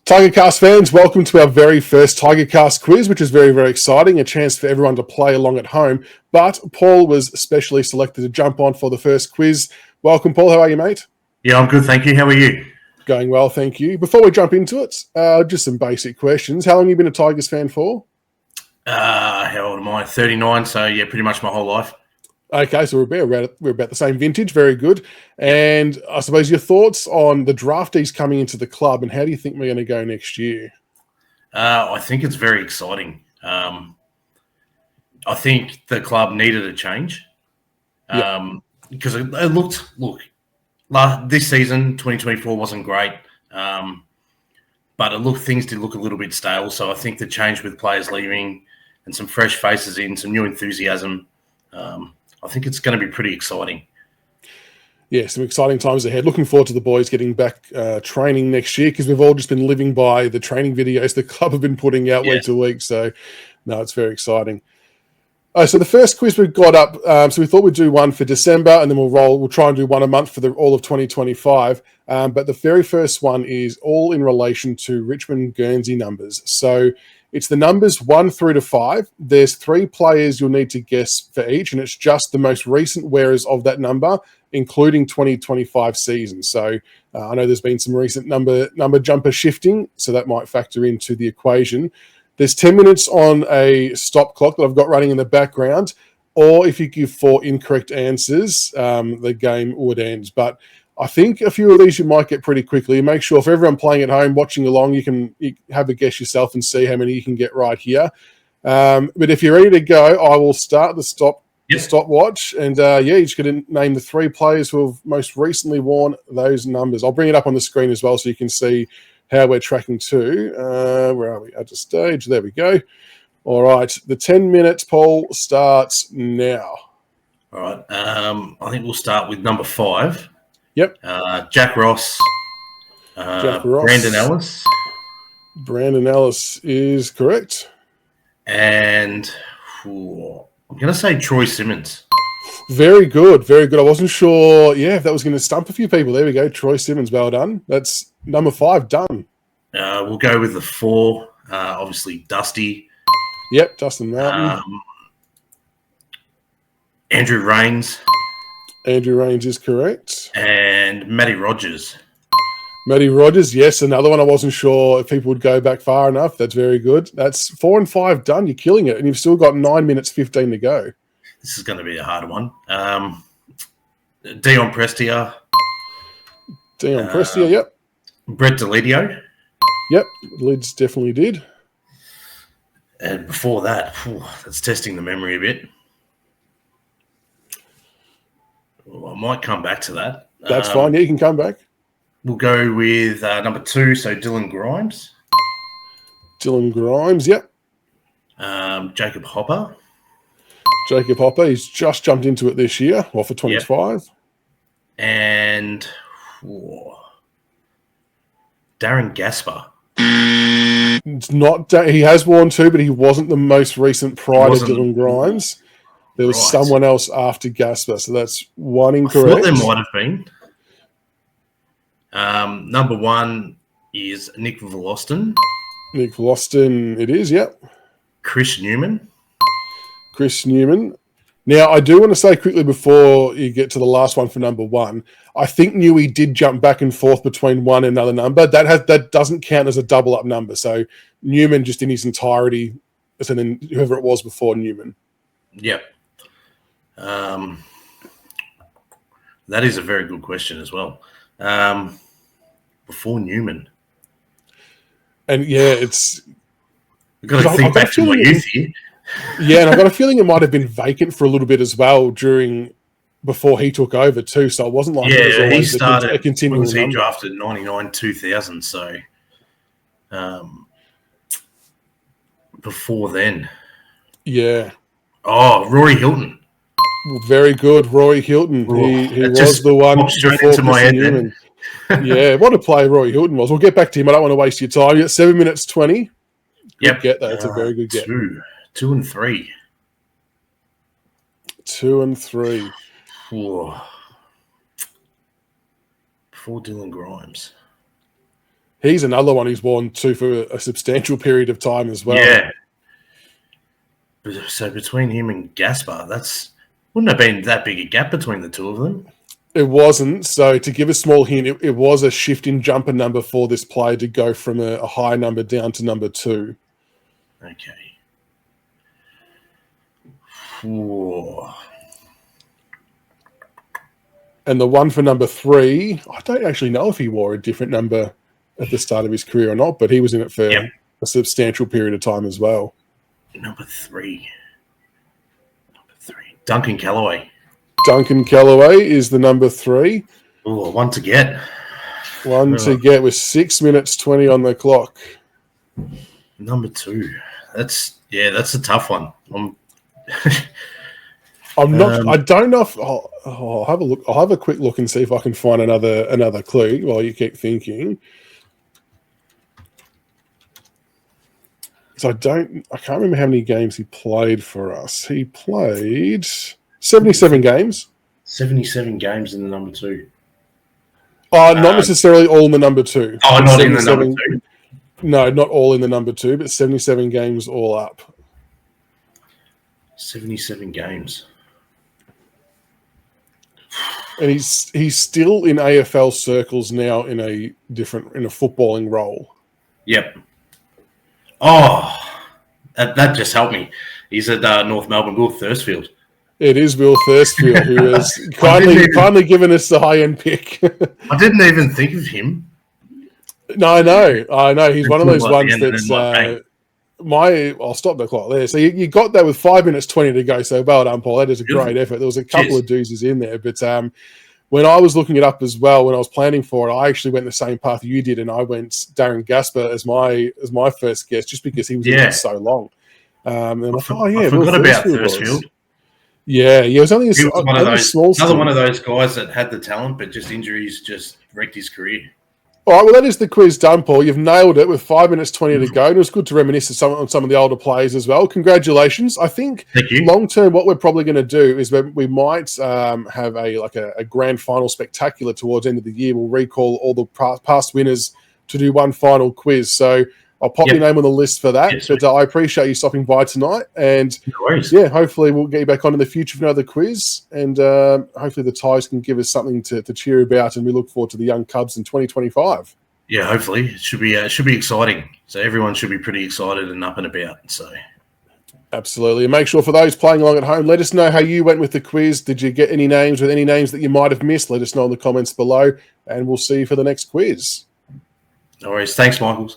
Tigercast fans, welcome to our very first Tigercast quiz, which is very, very exciting. A chance for everyone to play along at home. But Paul was specially selected to jump on for the first quiz. Welcome, Paul. How are you, mate? Yeah, I'm good, thank you. How are you? Going well, thank you. Before we jump into it, just some basic questions. How long have you been a Tigers fan for? How old am I? 39, so yeah, pretty much my whole life. Okay, so we're about the same vintage. Very good. And I suppose your thoughts on the draftees coming into the club and how do you think we're going to go next year? I think it's very exciting. I think the club needed a change because it looked, this season, 2024, wasn't great, but things did look a little bit stale. So I think the change with players leaving and some fresh faces in, some new enthusiasm, I think it's going to be pretty exciting. Yeah, some exciting times ahead. Looking forward to the boys getting back training next year because we've all just been living by the training videos the club have been putting out week to week. So, no, it's very exciting. So the first quiz we've got up, so we thought we'd do one for December and then we'll try and do one a month for all of 2025. But the very first one is all in relation to Richmond Guernsey numbers. So it's the numbers 1 through to 5. There's 3 players you'll need to guess for each, and it's just the most recent wearers of that number, including 2025 season. So I know there's been some recent number jumper shifting, so that might factor into the equation. There's 10 minutes on a stop clock that I've got running in the background, or if you give 4 incorrect answers, the game would end. But I think a few of these you might get pretty quickly. Make sure for everyone playing at home, watching along, you have a guess yourself and see how many you can get right here. But if you're ready to go, I will start the stopwatch. And you're just going to name the 3 players who have most recently worn those numbers. I'll bring it up on the screen as well so you can see how we're tracking to. Where are we? At the stage. There we go. All right. The 10 minutes poll starts now. All right. I think we'll start with number 5. Yep. Jack Ross. Brandon Ellis. Brandon Ellis is correct. And I'm going to say Troy Simmons. Very good. Very good. I wasn't sure, if that was going to stump a few people. There we go. Troy Simmons, well done. That's number 5 done. We'll go with the 4. Obviously, Dusty. Yep, Dustin Martin. Andrew Rains. Andrew Rains is correct. And Matty Rogers. Matty Rogers, yes, another one I wasn't sure if people would go back far enough. That's very good. That's 4 and 5 done. You're killing it. And you've still got 9 minutes, 15 to go. This is going to be a hard one. Dion Prestia. Yep. Brett Delidio. Yep, Lids definitely did. And before that, that's testing the memory a bit. Well, I might come back to that. That's fine. Yeah, you can come back. We'll go with number 2, so Dylan Grimes. Dylan Grimes, yep. Jacob Hopper. Jacob Hopper, he's just jumped into it this year, for 25. Yep. And Darren Gasper. It's not. He has worn 2, but he wasn't the most recent prior to Dylan Grimes. There was someone else after Gasper, so that's 1 incorrect. I thought there might have been. Number 1 is Nick Vloston. Nick Vloston, it is, yep. Chris Newman. Now, I do want to say quickly before you get to the last one for number 1, I think Newey did jump back and forth between 1 and another number. That doesn't count as a double-up number. So Newman just in his entirety, and then whoever it was before Newman. Yep. That is a very good question as well. Before Newman. And, it's... I've got to think back to my youth here. Yeah, and I've got a feeling it might have been vacant for a little bit as well before he took over too. So it wasn't like he started a continual when he number. Drafted 99, 2000. So before then, Rory Hilton. Very good, Rory Hilton. He was the one straight into my head. Then. Yeah, what a player Rory Hilton was. We'll get back to him. I don't want to waste your time. You're 7 minutes 20. Yep, get that. It's a very good get. 2 and 3. 2 and 3. Before Dylan Grimes. He's another one who's worn 2 for a substantial period of time as well. Yeah. So between him and Gaspar, wouldn't have been that big a gap between the two of them. It wasn't. So to give a small hint, it was a shift in jumper number for this player to go from a high number down to number 2. Okay. Whoa. And the one for number 3, I don't actually know if he wore a different number at the start of his career or not, but he was in it for a substantial period of time as well. Number 3. Duncan Callaway. Duncan Callaway is the number 3. Oh, one to get. One to get with 6 minutes 20 on the clock. Number 2. That's a tough one. I'm not. I don't know if I'll have a look. I'll have a quick look and see if I can find another clue while you keep thinking. So I can't remember how many games he played for us. He played 77 games. 77 games in the number 2. Not necessarily all in the number 2. Oh, not in the number 2. No, not all in the number 2, but 77 games all up. 77 games. And he's still in AFL circles now in a footballing role. Yep. Oh, that just helped me. He's at North Melbourne, Will Thursfield. It is Will Thursfield, who has kindly given us the high-end pick. I didn't even think of him. No, I know. He's one of those ones that's I'll stop the clock there. So you got that with 5 minutes 20 to go. So well done, Paul. That is a great effort. There was a couple of doozies in there, but when I was looking it up as well, when I was planning for it, I actually went the same path you did, and I went Darren Gaspar as my first guess, just because he was in it so long. And I thought, I forgot about Thursfield. Yeah, it was only another one of those guys that had the talent, but just injuries just wrecked his career. All right, well, that is the quiz done, Paul. You've nailed it with 5 minutes 20 to go. And it was good to reminisce on some of the older players as well. Congratulations. I think long-term what we're probably going to do is we might have a grand final spectacular towards the end of the year. We'll recall all the past winners to do one final quiz. So I'll pop your name on the list for that. But I appreciate you stopping by tonight. And hopefully we'll get you back on in the future for another quiz. And hopefully the Tigers can give us something to cheer about. And we look forward to the young Cubs in 2025. Yeah, hopefully it should be exciting. So everyone should be pretty excited and up and about. So absolutely. And make sure for those playing along at home, let us know how you went with the quiz. Did you get any names that you might have missed? Let us know in the comments below. And we'll see you for the next quiz. No worries. Thanks, Michaels.